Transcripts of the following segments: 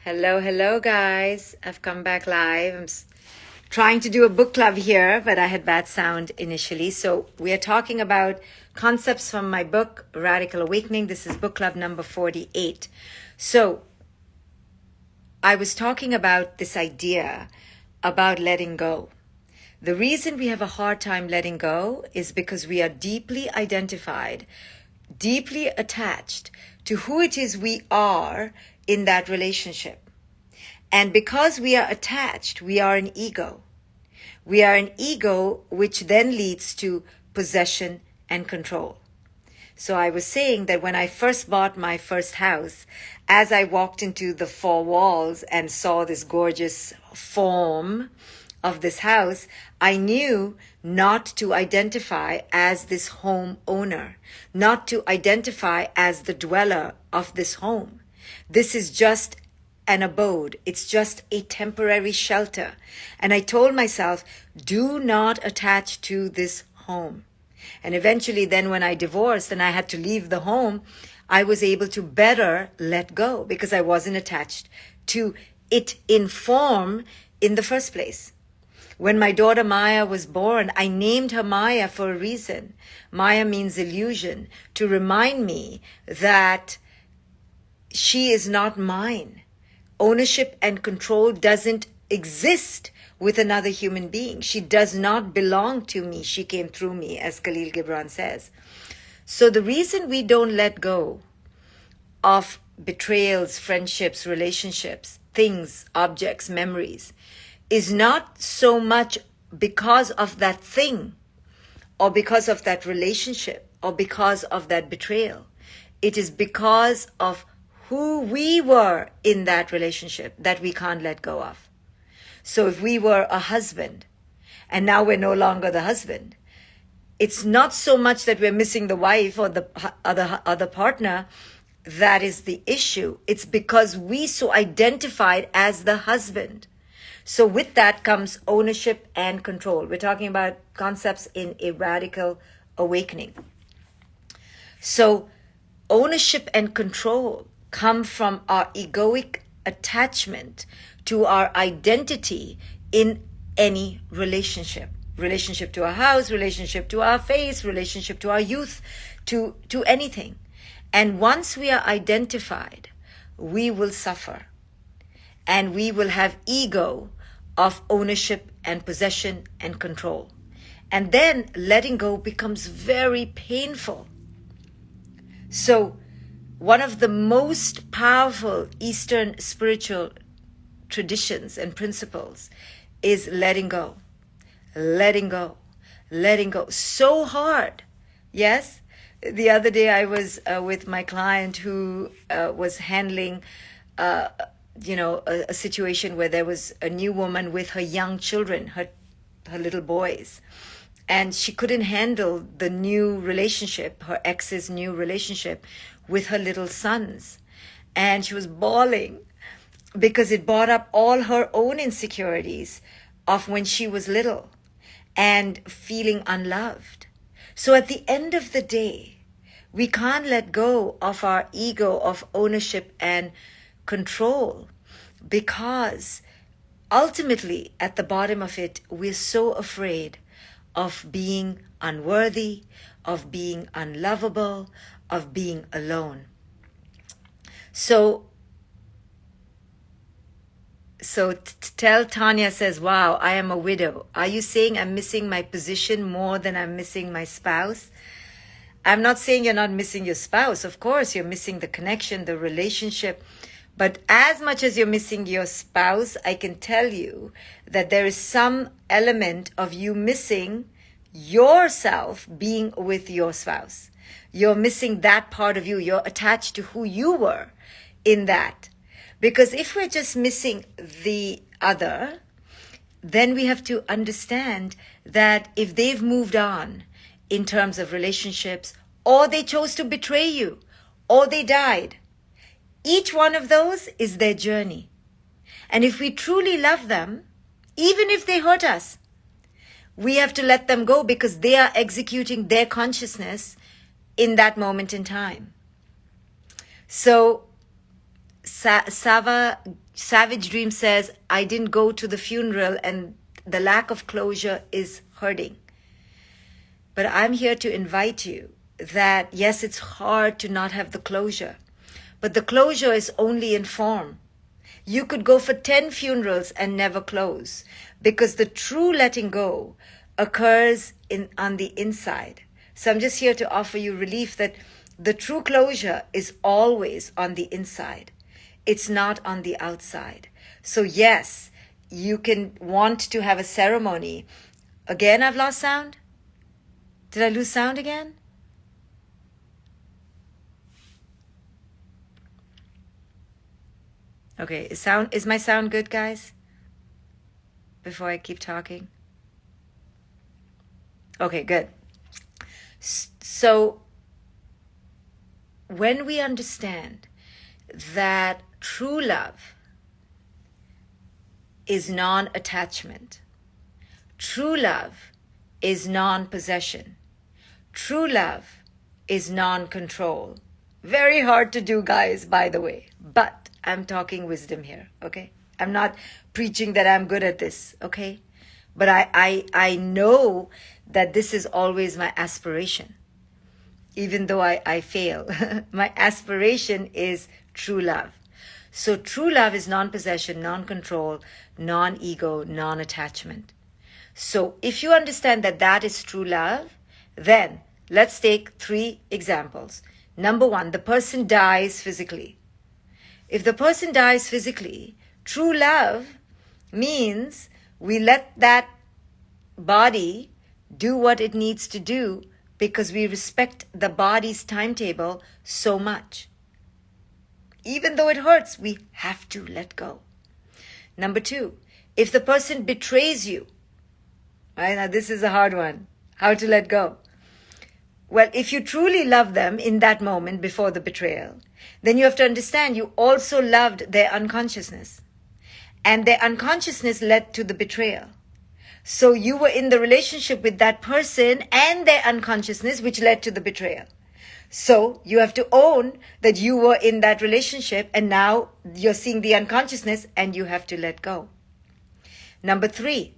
Hello, guys. I've come back live. I'm trying to do a book club here, but I had bad sound initially. So we are talking about concepts from my book, Radical Awakening. This is book club number 48. So I was talking about this idea about letting go. The reason we have a hard time letting go is because we are deeply identified, deeply attached to who it is we are in that relationship. And because we are attached, we are an ego. We are an ego which then leads to possession and control. So I was saying that when I first bought my first house, as I walked into the four walls and saw this gorgeous form of this house, I knew not to identify as this home owner, not to identify as the dweller of this home. This is just an abode. It's just a temporary shelter. And I told myself, do not attach to this home. And eventually then when I divorced and I had to leave the home, I was able to better let go because I wasn't attached to it in form in the first place. When my daughter Maya was born, I named her Maya for a reason. Maya means illusion, to remind me that she is not mine. Ownership and control doesn't exist with another human being. She does not belong to me. She came through me, as Khalil Gibran says. So the reason we don't let go of betrayals, friendships, relationships, things, objects, memories, is not so much because of that thing or because of that relationship or because of that betrayal. It is because of who we were in that relationship that we can't let go of. So if we were a husband and now we're no longer the husband, it's not so much that we're missing the wife or the other partner that is the issue. It's because we so identified as the husband. So with that comes ownership and control. We're talking about concepts in a radical awakening. So ownership and control come from our egoic attachment to our identity in any relationship. Relationship to our house, relationship to our face, relationship to our youth, to anything. And once we are identified, we will suffer. And we will have ego of ownership and possession and control. And then letting go becomes very painful. So one of the most powerful Eastern spiritual traditions and principles is letting go. Letting go. Letting go. So hard. Yes? The other day I was with my client who was handling a situation where there was a new woman with her young children, her little boys. And she couldn't handle the new relationship, her ex's new relationship with her little sons. And she was bawling because it brought up all her own insecurities of when she was little and feeling unloved. So at the end of the day, we can't let go of our ego of ownership and control because ultimately at the bottom of it, we're so afraid of being unworthy, of being unlovable, of being alone. So tell Tanya says, wow, I am a widow. Are you saying I'm missing my position more than I'm missing my spouse? I'm not saying you're not missing your spouse. Of course, you're missing the connection, the relationship. But as much as you're missing your spouse, I can tell you that there is some element of you missing yourself being with your spouse. You're missing that part of you. You're attached to who you were in that. Because if we're just missing the other, then we have to understand that if they've moved on in terms of relationships, or they chose to betray you, or they died, each one of those is their journey. And if we truly love them, even if they hurt us, we have to let them go because they are executing their consciousness in that moment in time. So Sava Savage Dream says, I didn't go to the funeral and the lack of closure is hurting. But I'm here to invite you that, yes, it's hard to not have the closure, but the closure is only in form. You could go for 10 funerals and never close, because the true letting go occurs on the inside. So I'm just here to offer you relief that the true closure is always on the inside. It's not on the outside. So yes, you can want to have a ceremony. Again, I've lost sound? Did I lose sound again? Okay, is my sound good, guys? Before I keep talking? Okay, good. So when we understand that true love is non-attachment, true love is non-possession, true love is non-control. Very hard to do, guys, by the way, but I'm talking wisdom here, okay? I'm not preaching that I'm good at this, okay? But I know that this is always my aspiration, even though I fail. My aspiration is true love. So true love is non-possession, non-control, non-ego, non-attachment. So if you understand that that is true love, then let's take 3 examples. Number 1, the person dies physically. If the person dies physically, true love means we let that body do what it needs to do because we respect the body's timetable so much. Even though it hurts, we have to let go. Number 2, if the person betrays you, right? Now this is a hard one, how to let go. Well, if you truly love them in that moment before the betrayal, then you have to understand you also loved their unconsciousness. And their unconsciousness led to the betrayal. So you were in the relationship with that person and their unconsciousness, which led to the betrayal. So you have to own that you were in that relationship and now you're seeing the unconsciousness and you have to let go. Number 3,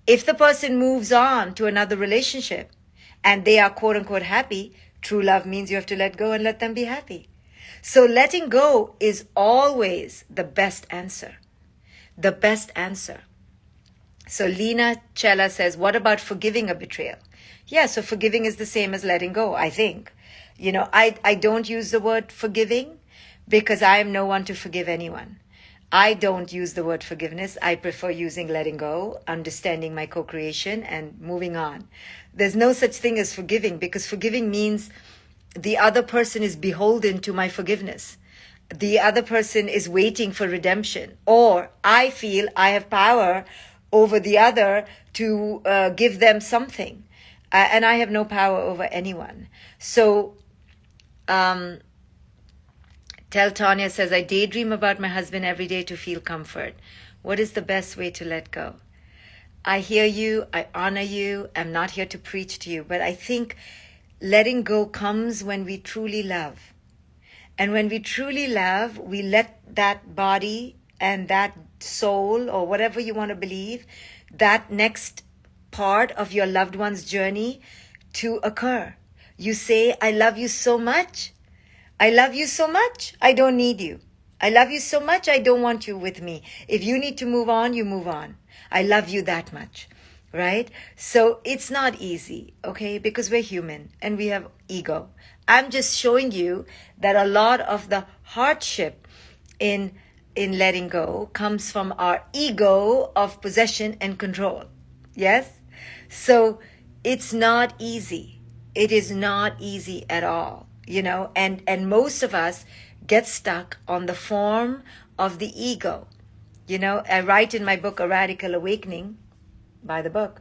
if the person moves on to another relationship and they are quote unquote happy, true love means you have to let go and let them be happy. So letting go is always the best answer. The best answer. So Lena Chella says, what about forgiving a betrayal? Yeah, so forgiving is the same as letting go, I think. You know, I don't use the word forgiving because I am no one to forgive anyone. I don't use the word forgiveness. I prefer using letting go, understanding my co-creation, and moving on. There's no such thing as forgiving because forgiving means the other person is beholden to my forgiveness. The other person is waiting for redemption. Or I feel I have power over the other to give them something. And I have no power over anyone. So, Tell Tanya says, I daydream about my husband every day to feel comfort. What is the best way to let go? I hear you. I honor you. I'm not here to preach to you. But I think letting go comes when we truly love. And when we truly love, we let that body and that soul, or whatever you want to believe, that next part of your loved one's journey to occur. You say, I love you so much. I love you so much. I don't need you. I love you so much. I don't want you with me. If you need to move on, you move on. I love you that much. Right? So it's not easy, okay? Because we're human and we have ego. I'm just showing you that a lot of the hardship in letting go comes from our ego of possession and control. Yes? So it's not easy. It is not easy at all, you know, and most of us get stuck on the form of the ego. You know, I write in my book, A Radical Awakening, by the book,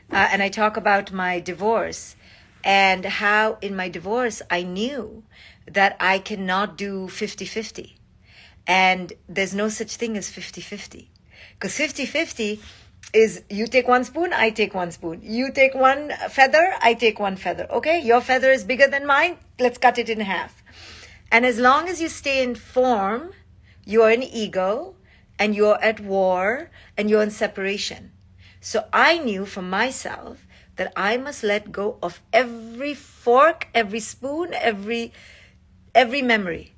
and I talk about my divorce and how in my divorce I knew that I cannot do 50-50. And there's no such thing as 50-50. Because 50-50 is you take 1 spoon, I take 1 spoon. You take 1 feather, I take 1 feather. Okay, your feather is bigger than mine. Let's cut it in half. And as long as you stay in form, you are in ego, and you're at war and you're in separation. So I knew for myself that I must let go of every fork, every spoon, every memory.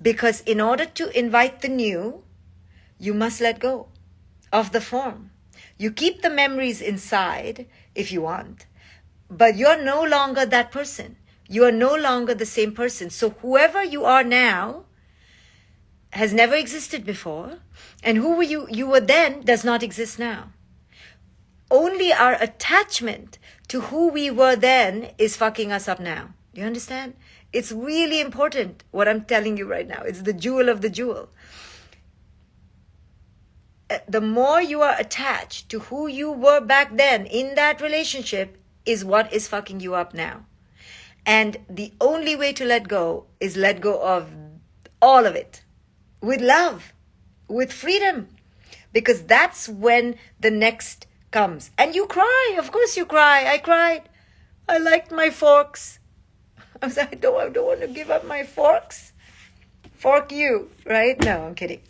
Because in order to invite the new, you must let go of the form. You keep the memories inside if you want, but you're no longer that person. You are no longer the same person. So whoever you are now has never existed before, and who you were then does not exist now. Only our attachment to who we were then is fucking us up now. Do you understand? It's really important what I'm telling you right now. It's the jewel of the jewel. The more you are attached to who you were back then in that relationship is what is fucking you up now. And the only way to let go is let go of all of it with love, with freedom, because that's when the next comes. And you cry. Of course you cry. I cried. I liked my forks. I was like, I don't want to give up my forks. Fork you, right? No, I'm kidding.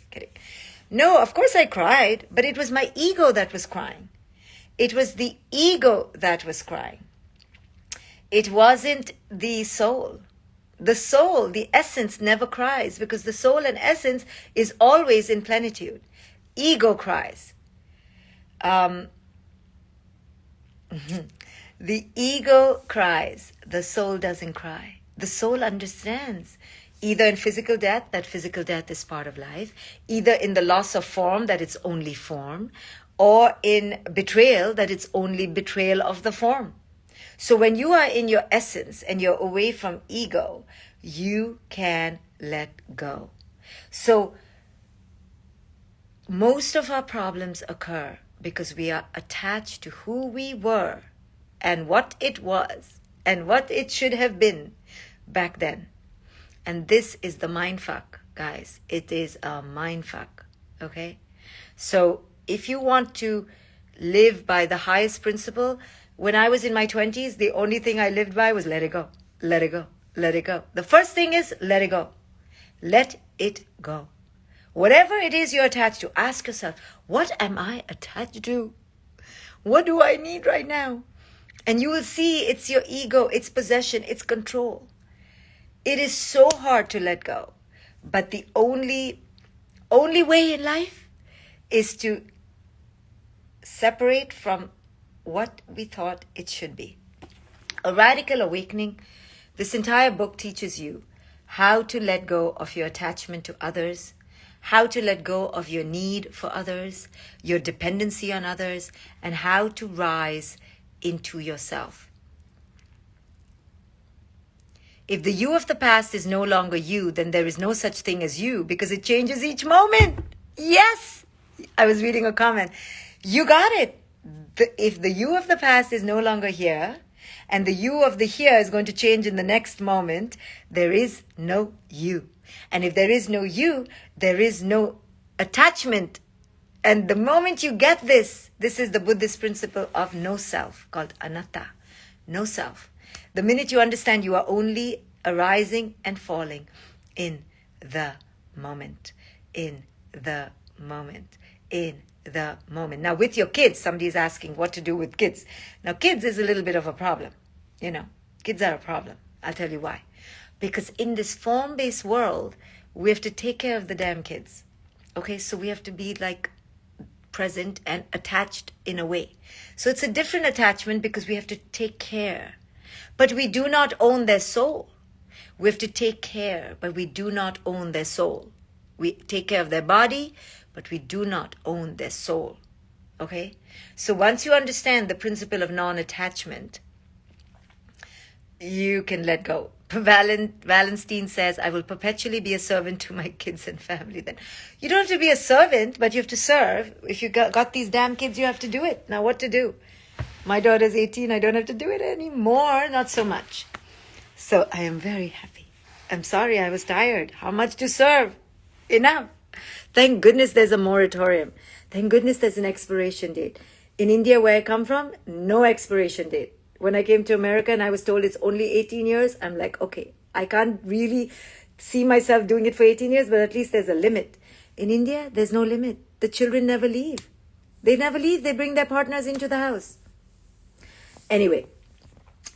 No, of course I cried, but it was my ego that was crying. It was the ego that was crying. It wasn't the soul. The soul, the essence, never cries because the soul and essence is always in plenitude. Ego cries. The ego cries. The soul doesn't cry. The soul understands. Either in physical death, that physical death is part of life. Either in the loss of form, that it's only form. Or in betrayal, that it's only betrayal of the form. So when you are in your essence and you're away from ego, you can let go. So most of our problems occur because we are attached to who we were and what it was and what it should have been back then. And this is the mindfuck, guys. It is a mindfuck, okay? So if you want to live by the highest principle, when I was in my 20s, the only thing I lived by was let it go, let it go, let it go. The first thing is let it go. Let it go. Whatever it is you're attached to, ask yourself, what am I attached to? What do I need right now? And you will see it's your ego, it's possession, it's control. It is so hard to let go. But the only way in life is to separate from what we thought it should be. A Radical Awakening, this entire book teaches you how to let go of your attachment to others, how to let go of your need for others, your dependency on others, and how to rise into yourself. If the you of the past is no longer you, then there is no such thing as you because it changes each moment. Yes! I was reading a comment. You got it. If the you of the past is no longer here and the you of the here is going to change in the next moment, there is no you. And if there is no you, there is no attachment. And the moment you get this is the Buddhist principle of no self called anatta, no self. The minute you understand you are only arising and falling in the moment, in the moment, in the moment. Now with your kids, somebody is asking what to do with kids. Now kids is a little bit of a problem. Kids are a problem. I'll tell you why. Because in this form-based world, we have to take care of the damn kids. Okay, so we have to be like present and attached in a way. So it's a different attachment because we have to take care. But we do not own their soul. We have to take care, but we do not own their soul. We take care of their body, but we do not own their soul. Okay? So once you understand the principle of non-attachment, you can let go. Wallenstein says, I will perpetually be a servant to my kids and family. Then you don't have to be a servant, but you have to serve. If you got these damn kids, you have to do it. Now what to do? My daughter's 18. I don't have to do it anymore. Not so much. So I am very happy. I'm sorry, I was tired. How much to serve? Enough. Thank goodness there's a moratorium. Thank goodness there's an expiration date. In India, where I come from, no expiration date. When I came to America and I was told it's only 18 years, I'm like, okay, I can't really see myself doing it for 18 years, but at least there's a limit. In India, there's no limit. the children never leave. They never leave. They bring their partners into the house. Anyway,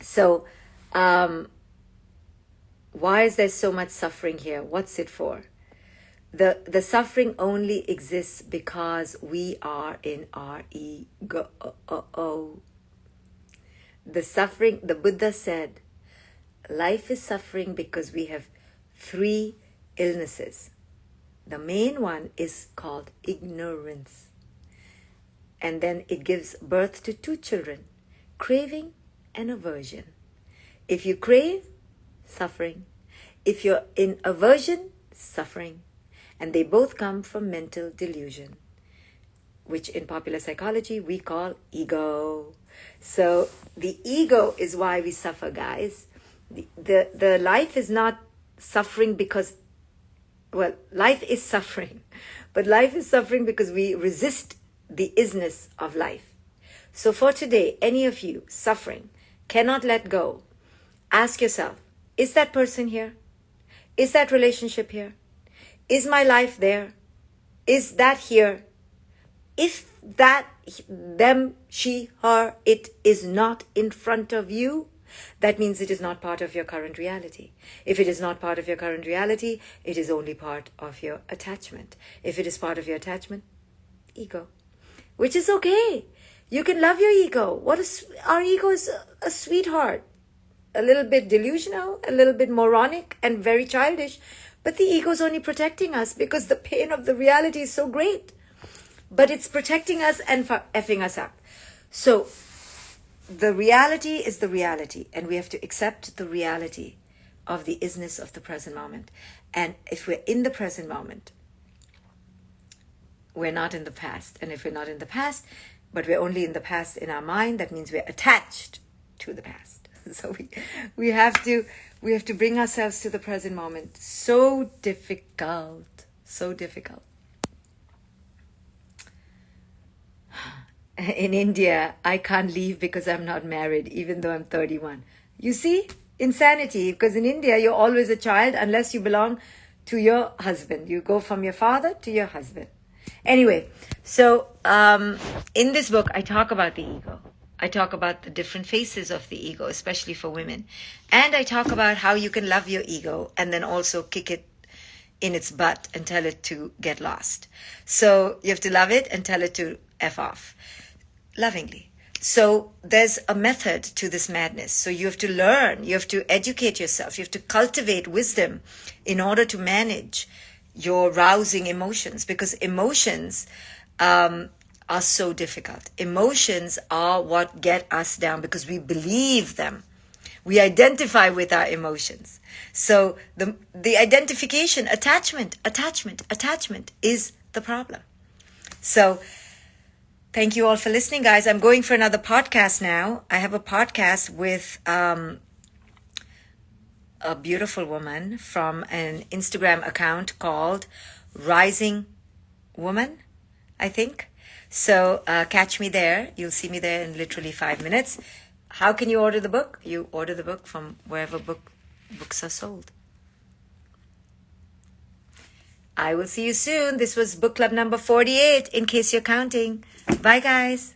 so why is there so much suffering here? What's it for? The suffering only exists because we are in our ego. The suffering, the Buddha said, life is suffering because we have 3 illnesses. The main one is called ignorance. And then it gives birth to 2 children, craving and aversion. If you crave, suffering. If you're in aversion, suffering. And they both come from mental delusion, which in popular psychology we call ego. So the ego is why we suffer, guys. The life is not suffering because, well, life is suffering. But life is suffering because we resist the isness of life. So for today, any of you suffering, cannot let go, ask yourself, is that person here? Is that relationship here? Is my life there? Is that here? If that, them, she, her, it is not in front of you, that means it is not part of your current reality. If it is not part of your current reality, it is only part of your attachment. If it is part of your attachment, ego, which is okay. You can love your ego. Our ego is a sweetheart, a little bit delusional, a little bit moronic, and very childish. But the ego is only protecting us because the pain of the reality is so great. But it's protecting us and effing us up. So the reality is the reality, and we have to accept the reality of the isness of the present moment. And if we're in the present moment, we're not in the past. And if we're not in the past, but we're only in the past in our mind, that means we're attached to the past. So we have to bring ourselves to the present moment. So difficult. So difficult. In India, I can't leave because I'm not married, even though I'm 31. You see? Insanity. Because in India, you're always a child unless you belong to your husband. You go from your father to your husband. Anyway, so in this book, I talk about the ego. I talk about the different faces of the ego, especially for women. And I talk about how you can love your ego and then also kick it in its butt and tell it to get lost. So you have to love it and tell it to F off, lovingly. So there's a method to this madness. So you have to learn, you have to educate yourself, you have to cultivate wisdom in order to manage your rousing emotions, because emotions are so difficult. Emotions are what get us down because we believe them. We identify with our emotions. So the identification, attachment is the problem. So thank you all for listening, guys. I'm going for another podcast now. I have a podcast with a beautiful woman from an Instagram account called Rising Woman, I think. So catch me there. You'll see me there in literally 5 minutes. How can you order the book? You order the book from wherever books are sold. I will see you soon. This was book club number 48, in case you're counting. Bye, guys.